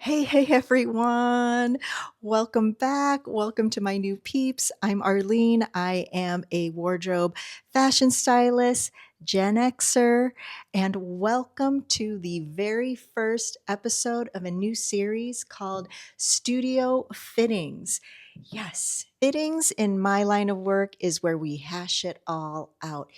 Hey everyone. Welcome back. Welcome to my new peeps. I'm Arlene. I am a wardrobe fashion stylist, Gen Xer, and welcome to the very first episode of a new series called Studio Fittings. Yes, fittings in my line of work is where we hash it all out.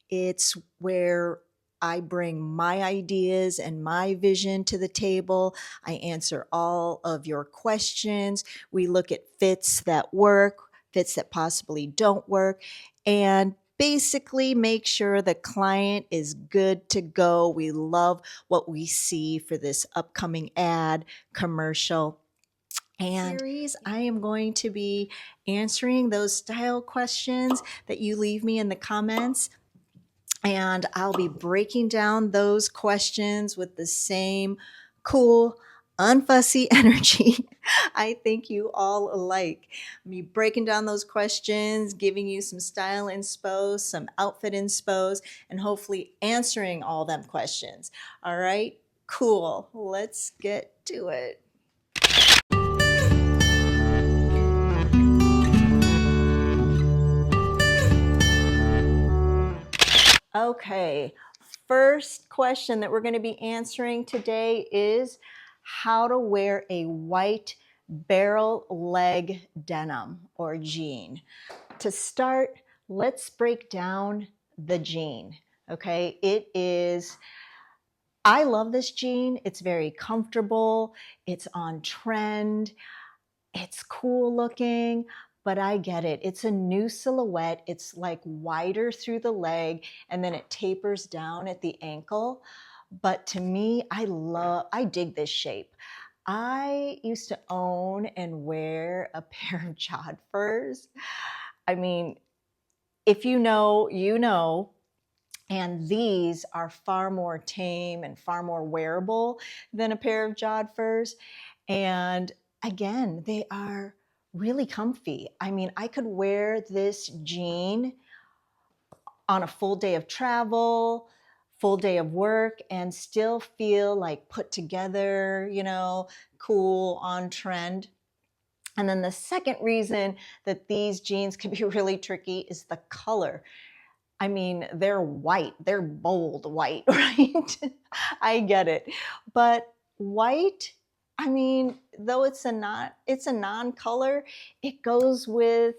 It's where I bring my ideas and my vision to the table. I answer all of your questions. We look at fits that work, fits that possibly don't work, and basically make sure the client is good to go. We love what we see for this upcoming ad, commercial, and series. I am going to be answering those style questions that you leave me in the comments. And I'll be breaking down those questions with the same cool, unfussy energy I think you all like. Me breaking down those questions, giving you some style inspo, some outfit inspos, and hopefully answering all them questions. All right, cool. Let's get to it. Okay, first question that we're going to be answering today is how to wear a white barrel leg denim or jean. To start, let's break down the jean. Okay, I love this jean. It's very comfortable. It's on trend. It's cool looking, but I get it. It's a new silhouette. It's like wider through the leg and then it tapers down at the ankle. But to me, I dig this shape. I used to own and wear a pair of jodhpurs. I mean, if you know, you know. And these are far more tame and far more wearable than a pair of jodhpurs. And again, they are really comfy. I mean, I could wear this jean on a full day of travel, full day of work, and still feel like put together, cool, on trend. And then the second reason that these jeans can be really tricky is the color. I mean, they're white, they're bold white, right? I get it. But white, I mean, though it's a non-color, it goes with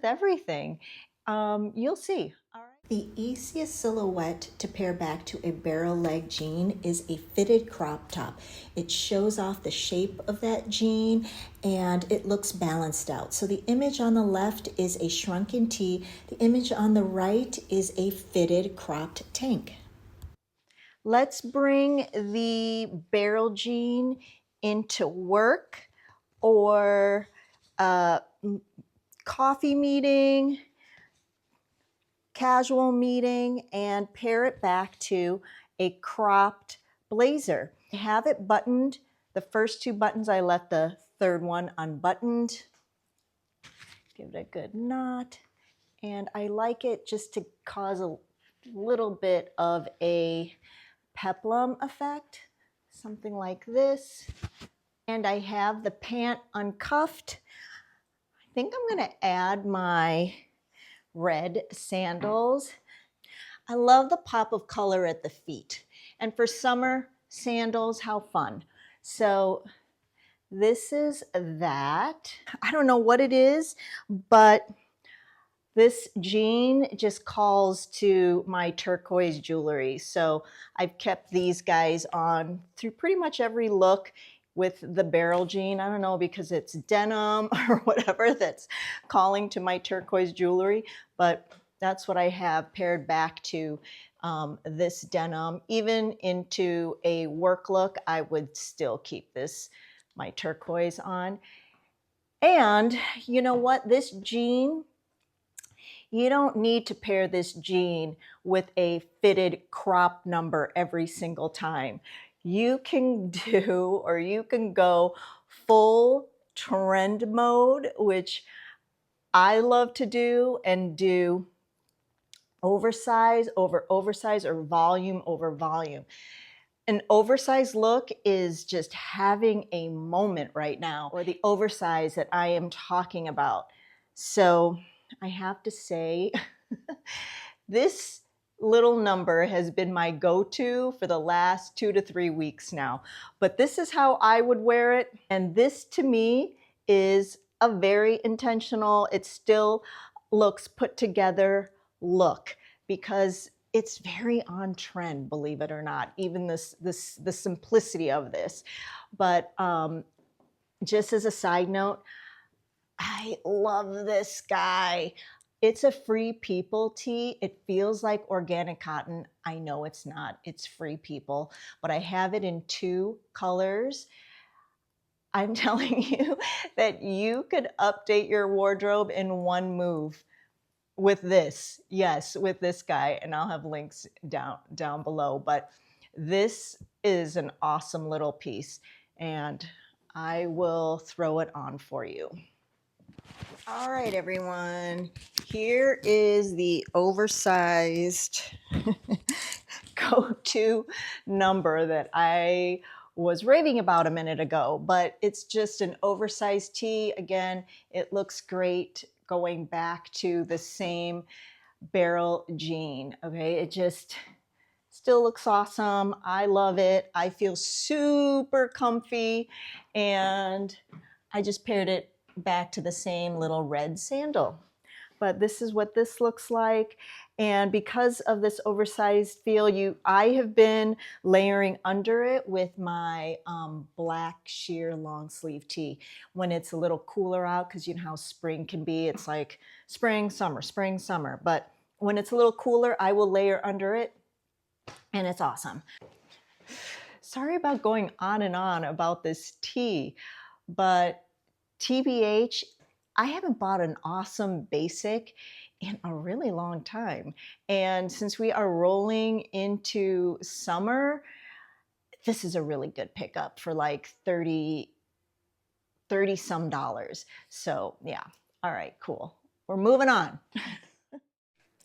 everything. You'll see. All right. The easiest silhouette to pair back to a barrel leg jean is a fitted crop top. It shows off the shape of that jean and it looks balanced out. So the image on the left is a shrunken tee. The image on the right is a fitted cropped tank. Let's bring the barrel jean into work or a coffee meeting, casual meeting, and pair it back to a cropped blazer. Have it buttoned. The first two buttons, I left the third one unbuttoned. Give it a good knot. And I like it just to cause a little bit of a peplum effect, something like this. And I have the pant uncuffed. I think I'm going to add my red sandals. I love the pop of color at the feet. And for summer, sandals, how fun. So this is that. I don't know what it is, but this jean just calls to my turquoise jewelry. So I've kept these guys on through pretty much every look with the barrel jean. I don't know, because it's denim or whatever that's calling to my turquoise jewelry, but that's what I have paired back to this denim. Even into a work look, I would still keep my turquoise on. And you know what? This jean, you don't need to pair this jean with a fitted crop number every single time. You can go full trend mode, which I love to do, and do oversize over oversize or volume over volume. An oversized look is just having a moment right now, or the oversized that I am talking about. So I have to say, this little number has been my go-to for the last 2 to 3 weeks now. But this is how I would wear it. And this to me is a very intentional, it still looks put together look, because it's very on trend, believe it or not, even the simplicity of this. But just as a side note, I love this guy. It's a Free People tee. It feels like organic cotton. I know it's not. It's Free People, but I have it in 2 colors. I'm telling you that you could update your wardrobe in 1 move with this. Yes, with this guy, and I'll have links down below. But this is an awesome little piece, and I will throw it on for you. All right, everyone, here is the oversized go-to number that I was raving about a minute ago, but it's just an oversized tee. Again, it looks great going back to the same barrel jean, okay? It just still looks awesome. I love it. I feel super comfy, and I just paired it back to the same little red sandal. But this is what this looks like. And because of this oversized feel, I have been layering under it with my black sheer long sleeve tee when it's a little cooler out, because you know how spring can be. It's like spring, summer, spring, summer. But when it's a little cooler, I will layer under it, and it's awesome. Sorry about going on and on about this tee, but TBH, I haven't bought an awesome basic in a really long time. And since we are rolling into summer, this is a really good pickup for like 30 some dollars. So yeah, all right, cool. We're moving on.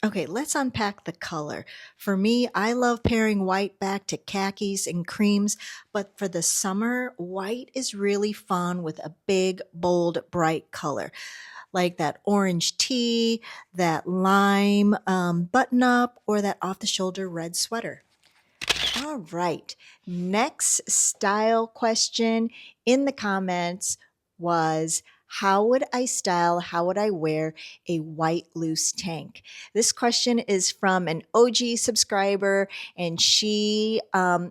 Okay, let's unpack the color. For me, I love pairing white back to khakis and creams, but for the summer, white is really fun with a big, bold, bright color, like that orange tee, that lime button-up, or that off-the-shoulder red sweater. All right, next style question in the comments was, how would I style, how would I wear a white loose tank? This question is from an OG subscriber, and she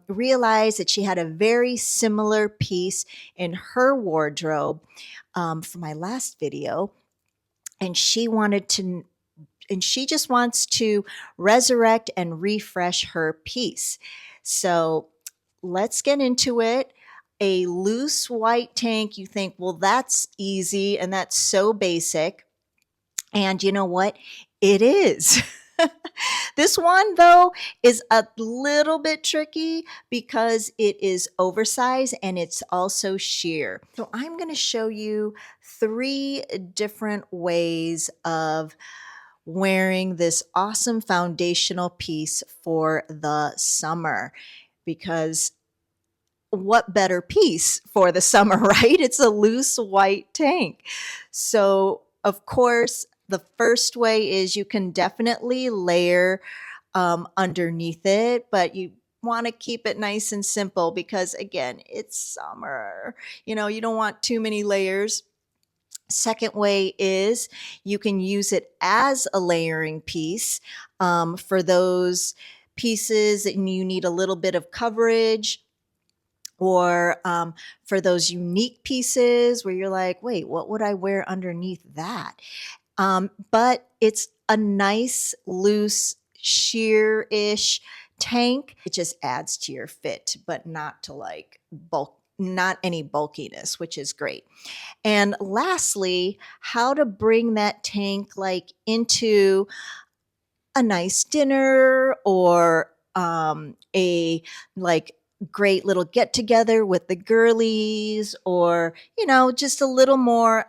realized that she had a very similar piece in her wardrobe for my last video, and she just wants to resurrect and refresh her piece. So let's get into it. A loose white tank, you think, well, that's easy and that's so basic. And you know what? It is. This one, though, is a little bit tricky because it is oversized and it's also sheer. So I'm going to show you 3 different ways of wearing this awesome foundational piece for the summer, because what better piece for the summer, right? It's a loose white tank. So of course, the first way is you can definitely layer underneath it, but you want to keep it nice and simple because again, it's summer. You know, you don't want too many layers. Second way is you can use it as a layering piece for those pieces that you need a little bit of coverage, or for those unique pieces where you're like, wait, what would I wear underneath that? But it's a nice, loose, sheer-ish tank. It just adds to your fit, but not to like bulk, not any bulkiness, which is great. And lastly, how to bring that tank like into a nice dinner, or a like great little get together with the girlies, or you know, just a little more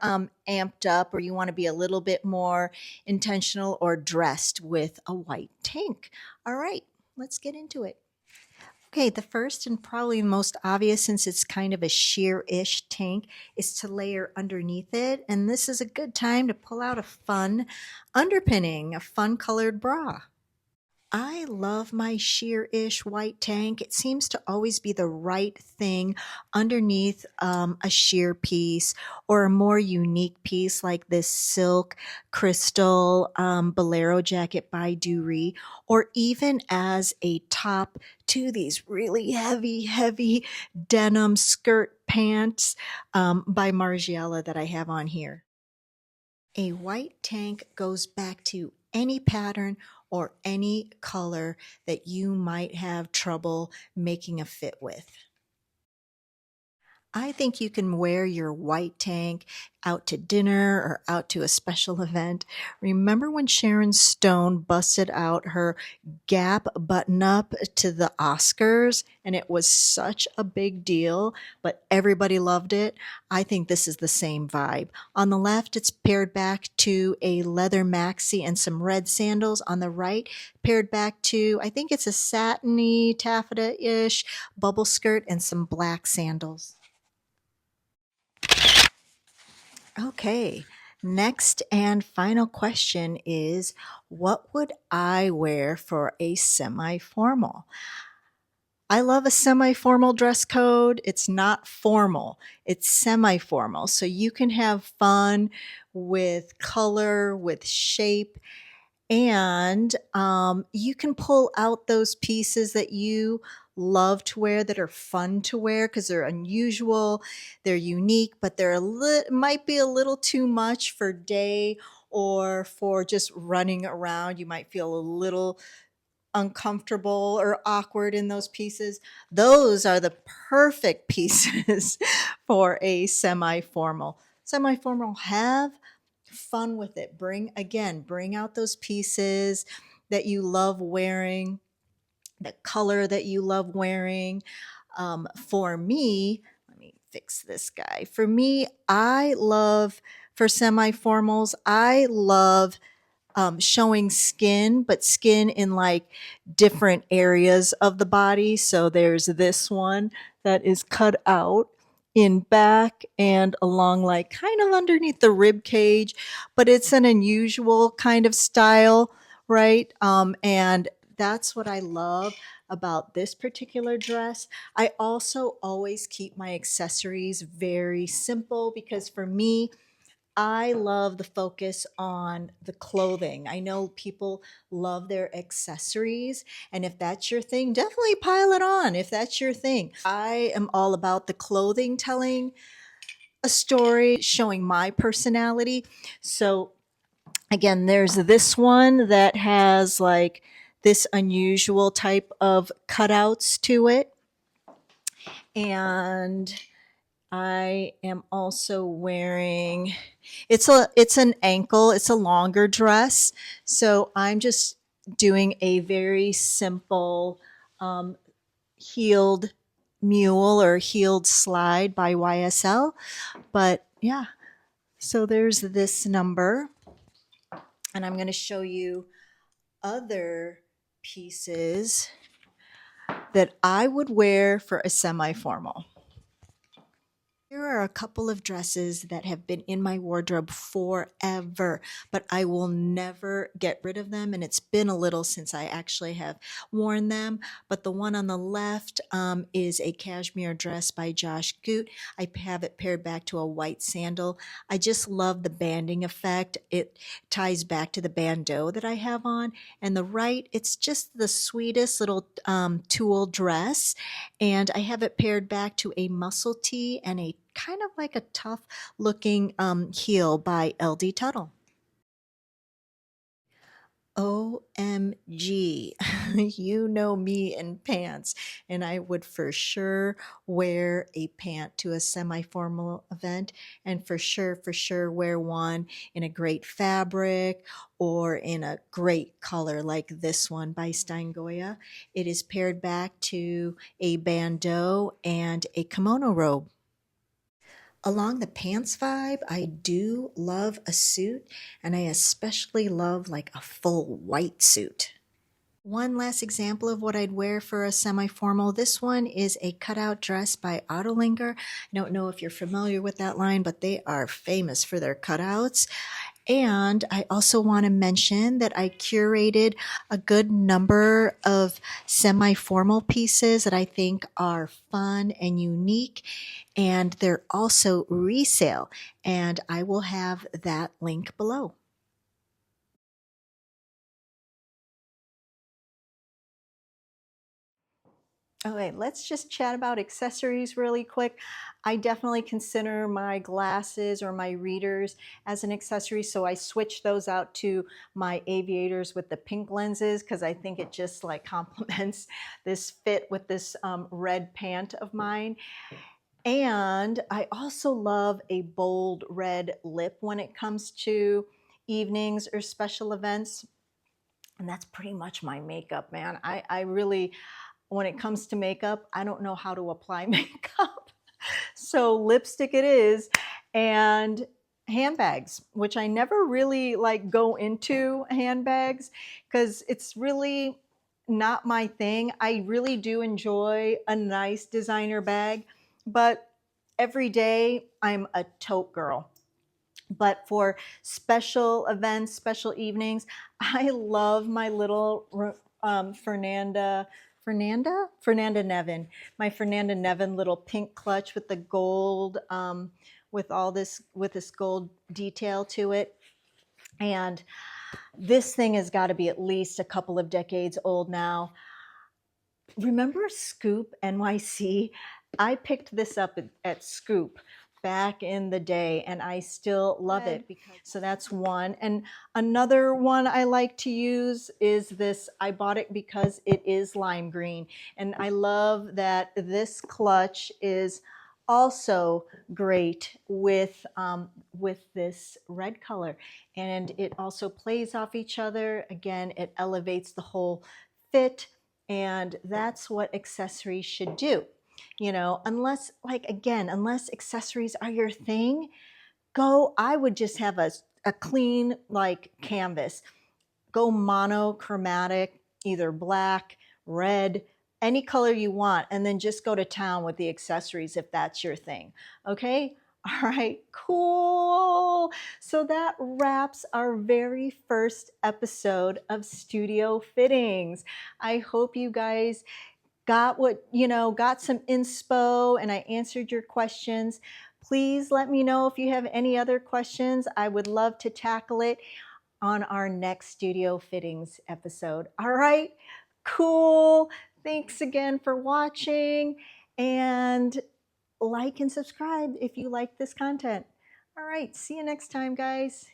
amped up, or you want to be a little bit more intentional or dressed with a white tank. All right, let's get into it. Okay, the first and probably most obvious, since it's kind of a sheer-ish tank, is to layer underneath it. And this is a good time to pull out a fun underpinning, a fun colored bra. I love my sheer-ish white tank. It seems to always be the right thing underneath a sheer piece or a more unique piece like this silk crystal bolero jacket by Dury, or even as a top to these really heavy denim skirt pants by Margiela that I have on here. A white tank goes back to any pattern or any color that you might have trouble making a fit with. I think you can wear your white tank out to dinner or out to a special event. Remember when Sharon Stone busted out her Gap button up to the Oscars and it was such a big deal, but everybody loved it? I think this is the same vibe. On the left, it's paired back to a leather maxi and some red sandals. On the right, paired back to, I think it's a satiny, taffeta-ish bubble skirt and some black sandals. Okay, next and final question is, what would I wear for a semi-formal? I love a semi-formal dress code. It's not formal, it's semi-formal. So you can have fun with color, with shape, and you can pull out those pieces that you love to wear that are fun to wear because they're unusual, they're unique, but they're might be a little too much for day or for just running around. You might feel a little uncomfortable or awkward in those pieces. Those are the perfect pieces for a semi-formal. Semi-formal, have fun with it. Bring out those pieces that you love wearing, the color that you love wearing. For me, let me fix this guy. For me, for semi-formals, I love showing skin, but skin in like different areas of the body. So there's this one that is cut out in back and along like kind of underneath the rib cage, but it's an unusual kind of style, right? And that's what I love about this particular dress. I also always keep my accessories very simple because for me, I love the focus on the clothing. I know people love their accessories, and if that's your thing, definitely pile it on if that's your thing. I am all about the clothing telling a story, showing my personality. So, again, there's this one that has like this unusual type of cutouts to it. And I am also wearing, it's an ankle, it's a longer dress. So I'm just doing a very simple heeled mule or heeled slide by YSL. But yeah, so there's this number. And I'm going to show you other pieces that I would wear for a semi-formal. Here are a couple of dresses that have been in my wardrobe forever, but I will never get rid of them. And it's been a little since I actually have worn them. But the one on the left is a cashmere dress by Josh Goot. I have it paired back to a white sandal. I just love the banding effect. It ties back to the bandeau that I have on. And the right, it's just the sweetest little tulle dress. And I have it paired back to a muscle tee and a kind of like a tough looking heel by LD Tuttle. OMG, you know me in pants, and I would for sure wear a pant to a semi-formal event, and for sure wear one in a great fabric or in a great color like this one by Stein Goya. It is paired back to a bandeau and a kimono robe. Along the pants vibe, I do love a suit, and I especially love like a full white suit. One last example of what I'd wear for a semi-formal. This one is a cutout dress by Autolinger. I don't know if you're familiar with that line, but they are famous for their cutouts. And I also want to mention that I curated a good number of semi-formal pieces that I think are fun and unique. And they're also resale. And I will have that link below. Okay, let's just chat about accessories really quick. I definitely consider my glasses or my readers as an accessory, so I switch those out to my aviators with the pink lenses because I think it just like complements this fit with this red pant of mine. And I also love a bold red lip when it comes to evenings or special events. And that's pretty much my makeup, man. I really, when it comes to makeup, I don't know how to apply makeup. So lipstick it is, and handbags, which I never really like go into handbags because it's really not my thing. I really do enjoy a nice designer bag, but every day I'm a tote girl. But for special events, special evenings, I love my little Fernanda Nevin, my Fernanda Nevin little pink clutch with the gold, with this gold detail to it. And this thing has got to be at least a couple of decades old now. Remember Scoop NYC? I picked this up at Scoop back in the day and I still love it. So that's one. And another one I like to use is this. I bought it because it is lime green. And I love that this clutch is also great with this red color. And it also plays off each other. Again, it elevates the whole fit. And that's what accessories should do. You know, unless, like, again, unless accessories are your thing, I would just have a clean, like, canvas. Go monochromatic, either black, red, any color you want, and then just go to town with the accessories if that's your thing. Okay? All right, cool. So that wraps our very first episode of Studio Fittings. I hope you guys got got some inspo and I answered your questions. Please let me know if you have any other questions. I would love to tackle it on our next Studio Fittings episode. All right, cool. Thanks again for watching, and like and subscribe if you like this content. All right, see you next time, guys.